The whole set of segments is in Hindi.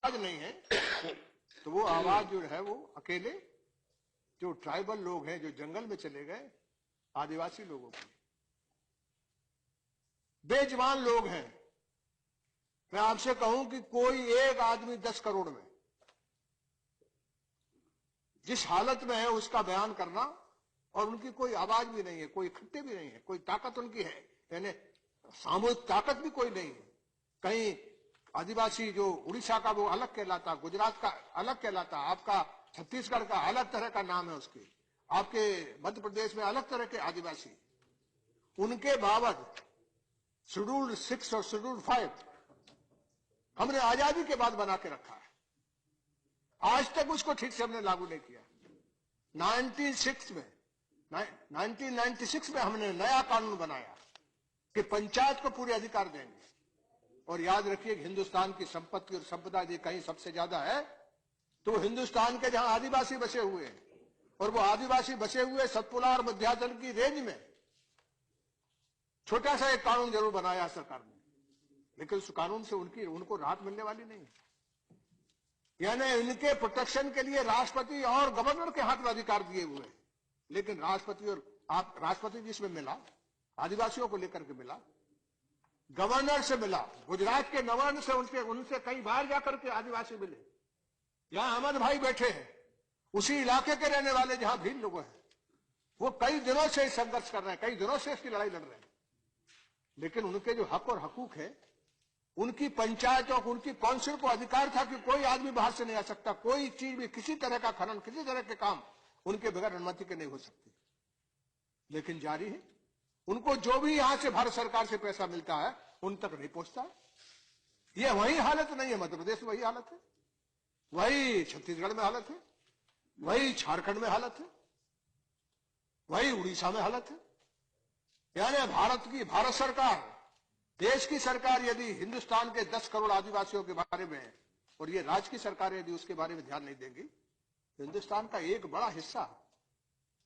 आवाज नहीं है, तो वो आवाज जो है वो अकेले जो ट्राइबल लोग हैं, जो जंगल में चले गए, आदिवासी लोगों की, बेजवान लोग हैं। मैं आपसे कहूं कि कोई एक आदमी 10 करोड़ में जिस हालत में है उसका बयान करना, और उनकी कोई आवाज भी नहीं है, कोई इकट्ठे भी नहीं है, कोई ताकत उनकी है, यानी सामूहिक ताकत भी कोई नहीं है। कहीं आदिवासी जो उड़ीसा का वो अलग कहलाता, गुजरात का अलग कहलाता, आपका छत्तीसगढ़ का अलग तरह का नाम है उसके, आपके मध्य प्रदेश में अलग तरह के आदिवासी, उनके बावजूद शेड्यूल्ड 6 और शेड्यूल्ड 5 हमने आजादी के बाद बना के रखा है। आज तक उसको ठीक से हमने लागू नहीं किया। 1996 में हमने नया कानून बनाया कि पंचायत को पूरे अधिकार देंगे। और याद रखिए कि हिंदुस्तान की संपत्ति और संपदा यदि कहीं सबसे ज्यादा है तो हिंदुस्तान के जहां आदिवासी बसे हुए हैं, और वो आदिवासी बसे हुए सतपुड़ा और मध्यांचल की रेंज में छोटा सा एक कानून जरूर बनाया सरकार ने, लेकिन उस कानून से उनको राहत मिलने वाली नहीं। यानी इनके प्रोटेक्शन के लिए राष्ट्रपति और गवर्नर के हाथ में अधिकार दिए हुए हैं, लेकिन राष्ट्रपति जिसमें मिला, आदिवासियों को लेकर के मिला, गवर्नर से मिला, गुजरात के गवर्नर से उनसे कई बार जाकर के आदिवासी मिले। यहां अहमद भाई बैठे हैं, उसी इलाके के रहने वाले जहां भील लोग हैं, वो कई दिनों से संघर्ष कर रहे हैं, कई दिनों से इसकी लड़ाई लड़ रहे हैं, लेकिन उनके जो हक और हकूक है, उनकी पंचायतों को, उनकी काउंसिल को अधिकार था कि कोई आदमी बाहर से नहीं आ सकता, कोई चीज भी, किसी तरह का खनन, किसी तरह के काम उनके बगैर अनुमति के नहीं हो सकती, लेकिन जारी है। उनको जो भी यहां से भारत सरकार से पैसा मिलता है उन तक नहीं पहुंचता है। ये वही हालत नहीं है, मध्य प्रदेश में वही हालत है, वही छत्तीसगढ़ में हालत है, वही झारखंड में हालत है, वही उड़ीसा में हालत है। यानी भारत सरकार, देश की सरकार यदि हिंदुस्तान के 10 करोड़ आदिवासियों के बारे में, और ये राज्य की सरकार यदि उसके बारे में ध्यान नहीं देंगी, तो हिंदुस्तान का एक बड़ा हिस्सा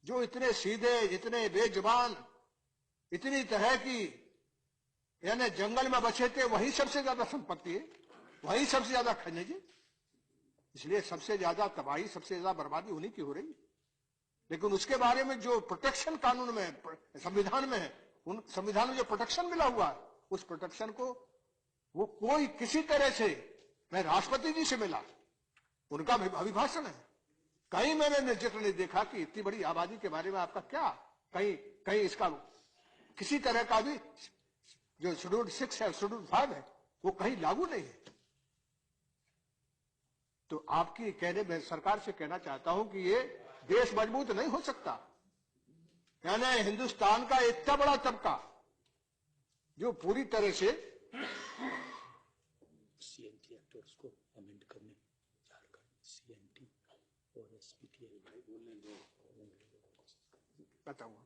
जो इतने सीधे, इतने बेजुबान, इतनी तरह की, यानी जंगल में बचे थे, वही सबसे ज्यादा संपत्ति है, वही सबसे ज्यादा खनिज है, इसलिए सबसे ज्यादा तबाही, सबसे ज्यादा बर्बादी उन्हीं की हो रही है। लेकिन उसके बारे में जो प्रोटेक्शन कानून में, संविधान में है, उन संविधान में जो प्रोटेक्शन मिला हुआ है, उस प्रोटेक्शन को वो कोई किसी तरह से, मैं राष्ट्रपति जी से मिला, उनका अभिभाषण है, कहीं मैंने जिक्र नहीं देखा कि इतनी बड़ी आबादी के बारे में आपका क्या, कहीं इसका किसी तरह का भी जो शेड्यूल्ड 6 है, शेड्यूल्ड 5 है, वो कहीं लागू नहीं है। तो आपकी कहने में सरकार से कहना चाहता हूं कि ये देश मजबूत नहीं हो सकता। यानी हिंदुस्तान का इतना बड़ा तबका जो पूरी तरह से सीएनटी एक्ट उसको अमेंड करने झारखंड सीएनटी और एसपीटीआई बताऊंगा,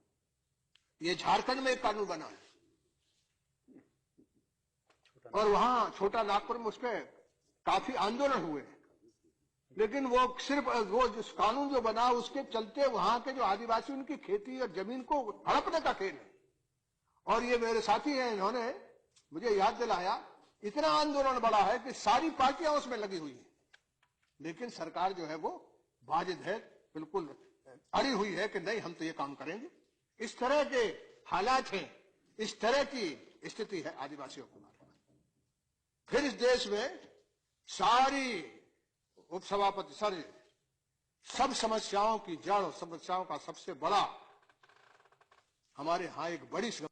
ये झारखंड में एक कानून बना है, और वहां छोटा नागपुर में उसपे काफी आंदोलन हुए, लेकिन वो सिर्फ वो जिस कानून जो बना उसके चलते वहां के जो आदिवासी, उनकी खेती और जमीन को हड़पने का खेल है। और ये मेरे साथी हैं, इन्होंने मुझे याद दिलाया, इतना आंदोलन बड़ा है कि सारी पार्टियां उसमें लगी हुई हैं, लेकिन सरकार जो है वो वाजिद है, बिल्कुल अड़ी हुई है कि नहीं, हम तो ये काम करेंगे। इस तरह के हालात हैं, इस तरह की स्थिति है आदिवासियों के बारे में। फिर इस देश में सारी उपसभापति, सारी सब समस्याओं की जड़ और समस्याओं का सबसे बड़ा, हमारे यहां एक बड़ी